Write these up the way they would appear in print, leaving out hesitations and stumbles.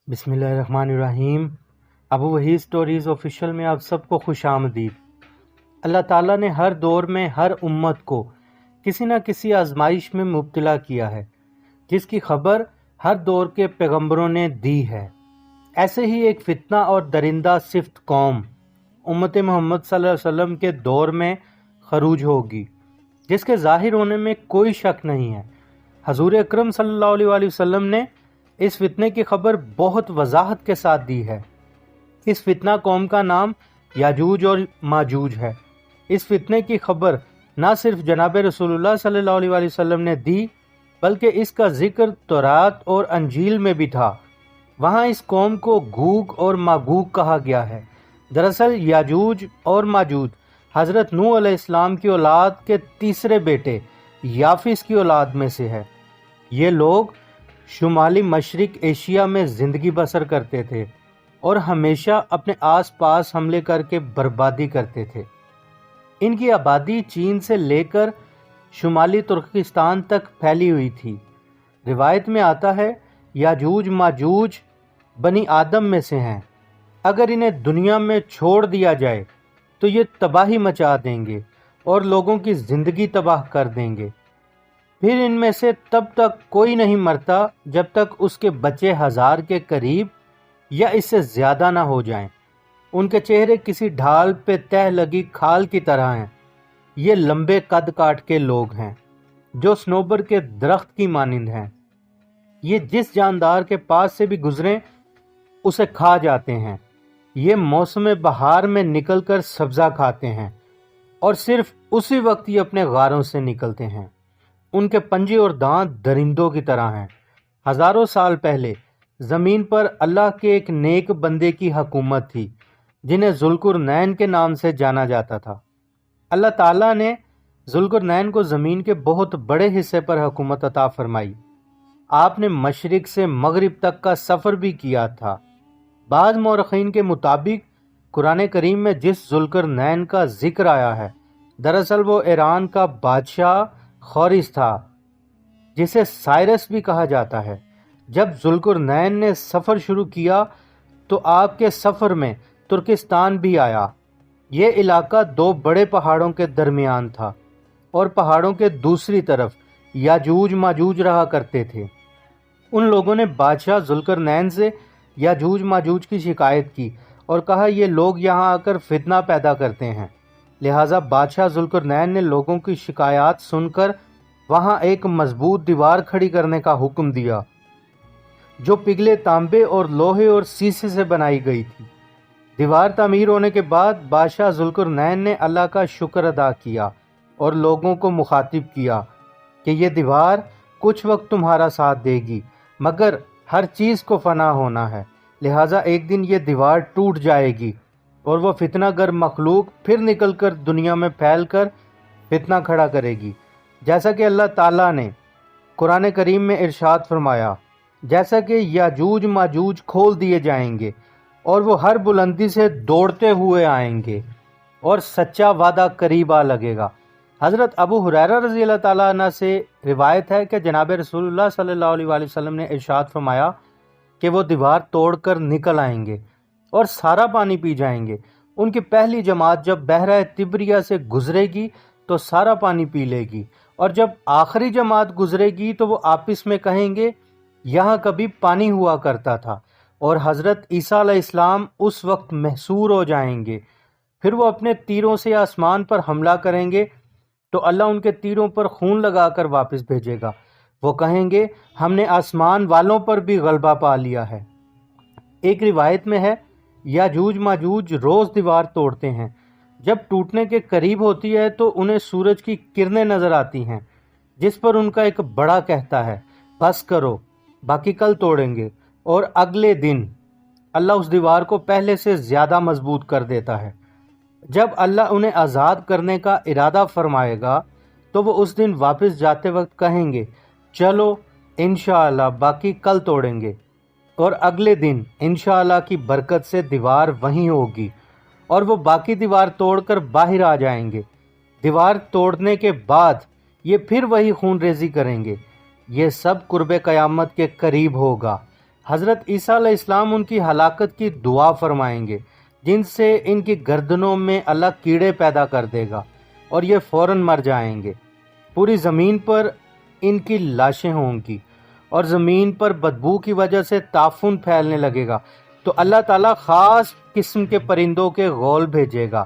بسم اللہ الرحمن الرحیم۔ ابو وحید سٹوریز آفیشیل میں آپ سب کو خوش آمدید۔ اللہ تعالیٰ نے ہر دور میں ہر امت کو کسی نہ کسی آزمائش میں مبتلا کیا ہے، جس کی خبر ہر دور کے پیغمبروں نے دی ہے۔ ایسے ہی ایک فتنہ اور درندہ صفت قوم امت محمد صلی اللہ علیہ وسلم کے دور میں خروج ہوگی، جس کے ظاہر ہونے میں کوئی شک نہیں ہے۔ حضور اکرم صلی اللہ علیہ وآلہ وسلم نے اس فتنے کی خبر بہت وضاحت کے ساتھ دی ہے۔ اس فتنہ قوم کا نام یاجوج اور ماجوج ہے۔ اس فتنے کی خبر نہ صرف جناب رسول اللہ صلی اللہ علیہ وآلہ وسلم نے دی، بلکہ اس کا ذکر تورات اور انجیل میں بھی تھا۔ وہاں اس قوم کو گوگ اور ماگوگ کہا گیا ہے۔ دراصل یاجوج اور ماجوج حضرت نوح علیہ السلام کی اولاد کے تیسرے بیٹے یافس کی اولاد میں سے ہے۔ یہ لوگ شمالی مشرق ایشیا میں زندگی بسر کرتے تھے اور ہمیشہ اپنے آس پاس حملے کر کے بربادی کرتے تھے۔ ان کی آبادی چین سے لے کر شمالی ترکستان تک پھیلی ہوئی تھی۔ روایت میں آتا ہے یاجوج ماجوج بنی آدم میں سے ہیں۔ اگر انہیں دنیا میں چھوڑ دیا جائے تو یہ تباہی مچا دیں گے اور لوگوں کی زندگی تباہ کر دیں گے۔ پھر ان میں سے تب تک کوئی نہیں مرتا جب تک اس کے بچے 1000 کے قریب یا اس سے زیادہ نہ ہو جائیں۔ ان کے چہرے کسی ڈھال پہ تہ لگی کھال کی طرح ہیں۔ یہ لمبے قد کاٹ کے لوگ ہیں جو صنوبر کے درخت کی مانند ہیں۔ یہ جس جاندار کے پاس سے بھی گزریں اسے کھا جاتے ہیں۔ یہ موسم بہار میں نکل کر سبزہ کھاتے ہیں اور صرف اسی وقت یہ اپنے غاروں سے نکلتے ہیں۔ ان کے پنجے اور دانت درندوں کی طرح ہیں۔ ہزاروں سال پہلے زمین پر اللہ کے ایک نیک بندے کی حکومت تھی جنہیں ذوالقرنین کے نام سے جانا جاتا تھا۔ اللہ تعالیٰ نے ذوالقرنین کو زمین کے بہت بڑے حصے پر حکومت عطا فرمائی۔ آپ نے مشرق سے مغرب تک کا سفر بھی کیا تھا۔ بعض مورخین کے مطابق قرآن کریم میں جس ذوالقرنین کا ذکر آیا ہے، دراصل وہ ایران کا بادشاہ خورس تھا، جسے سائرس بھی کہا جاتا ہے۔ جب ذوالقرنین نے سفر شروع کیا تو آپ کے سفر میں ترکستان بھی آیا۔ یہ علاقہ 2 بڑے پہاڑوں کے درمیان تھا اور پہاڑوں کے دوسری طرف یاجوج ماجوج رہا کرتے تھے۔ ان لوگوں نے بادشاہ ذوالقرنین سے یاجوج ماجوج کی شکایت کی اور کہا یہ لوگ یہاں آ کر فتنہ پیدا کرتے ہیں۔ لہٰذا بادشاہ ذوالقرنین نے لوگوں کی شکایات سن کر وہاں ایک مضبوط دیوار کھڑی کرنے کا حکم دیا، جو پگھلے تانبے اور لوہے اور سیسے سے بنائی گئی تھی۔ دیوار تعمیر ہونے کے بعد بادشاہ ذوالقرنین نے اللہ کا شکر ادا کیا اور لوگوں کو مخاطب کیا کہ یہ دیوار کچھ وقت تمہارا ساتھ دے گی، مگر ہر چیز کو فنا ہونا ہے، لہٰذا ایک دن یہ دیوار ٹوٹ جائے گی اور وہ فتنہ گر مخلوق پھر نکل کر دنیا میں پھیل کر فتنہ کھڑا کرے گی۔ جیسا کہ اللہ تعالیٰ نے قرآن کریم میں ارشاد فرمایا، جیسا کہ یاجوج ماجوج کھول دیے جائیں گے اور وہ ہر بلندی سے دوڑتے ہوئے آئیں گے اور سچا وعدہ قریب آ لگے گا۔ حضرت ابو ہریرہ رضی اللہ تعالیٰ عنہ سے روایت ہے کہ جناب رسول اللہ صلی اللہ علیہ وآلہ وسلم نے ارشاد فرمایا کہ وہ دیوار توڑ کر نکل آئیں گے اور سارا پانی پی جائیں گے۔ ان کی پہلی جماعت جب بحیرہ طبریہ سے گزرے گی تو سارا پانی پی لے گی، اور جب آخری جماعت گزرے گی تو وہ آپس میں کہیں گے یہاں کبھی پانی ہوا کرتا تھا، اور حضرت عیسیٰ علیہ السلام اس وقت محصور ہو جائیں گے۔ پھر وہ اپنے تیروں سے آسمان پر حملہ کریں گے تو اللہ ان کے تیروں پر خون لگا کر واپس بھیجے گا۔ وہ کہیں گے ہم نے آسمان والوں پر بھی غلبہ پا لیا ہے۔ ایک روایت میں ہے یاجوج ماجوج روز دیوار توڑتے ہیں۔ جب ٹوٹنے کے قریب ہوتی ہے تو انہیں سورج کی کرنیں نظر آتی ہیں، جس پر ان کا ایک بڑا کہتا ہے بس کرو، باقی کل توڑیں گے، اور اگلے دن اللہ اس دیوار کو پہلے سے زیادہ مضبوط کر دیتا ہے۔ جب اللہ انہیں آزاد کرنے کا ارادہ فرمائے گا تو وہ اس دن واپس جاتے وقت کہیں گے چلو انشاءاللہ باقی کل توڑیں گے، اور اگلے دن انشاءاللہ کی برکت سے دیوار وہیں ہوگی اور وہ باقی دیوار توڑ کر باہر آ جائیں گے۔ دیوار توڑنے کے بعد یہ پھر وہی خون ریزی کریں گے۔ یہ سب قرب قیامت کے قریب ہوگا۔ حضرت عیسیٰ علیہ السلام ان کی ہلاکت کی دعا فرمائیں گے، جن سے ان کی گردنوں میں اللہ کیڑے پیدا کر دے گا اور یہ فوراً مر جائیں گے۔ پوری زمین پر ان کی لاشیں ہوں گی اور زمین پر بدبو کی وجہ سے تعفن پھیلنے لگے گا، تو اللہ تعالیٰ خاص قسم کے پرندوں کے غول بھیجے گا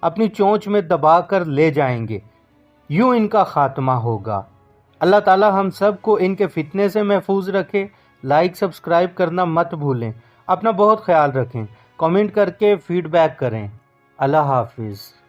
اپنی چونچ میں دبا کر لے جائیں گے۔ یوں ان کا خاتمہ ہوگا۔ اللہ تعالیٰ ہم سب کو ان کے فتنے سے محفوظ رکھے۔ لائک سبسکرائب کرنا مت بھولیں۔ اپنا بہت خیال رکھیں۔ کامنٹ کر کے فیڈ بیک کریں۔ اللہ حافظ۔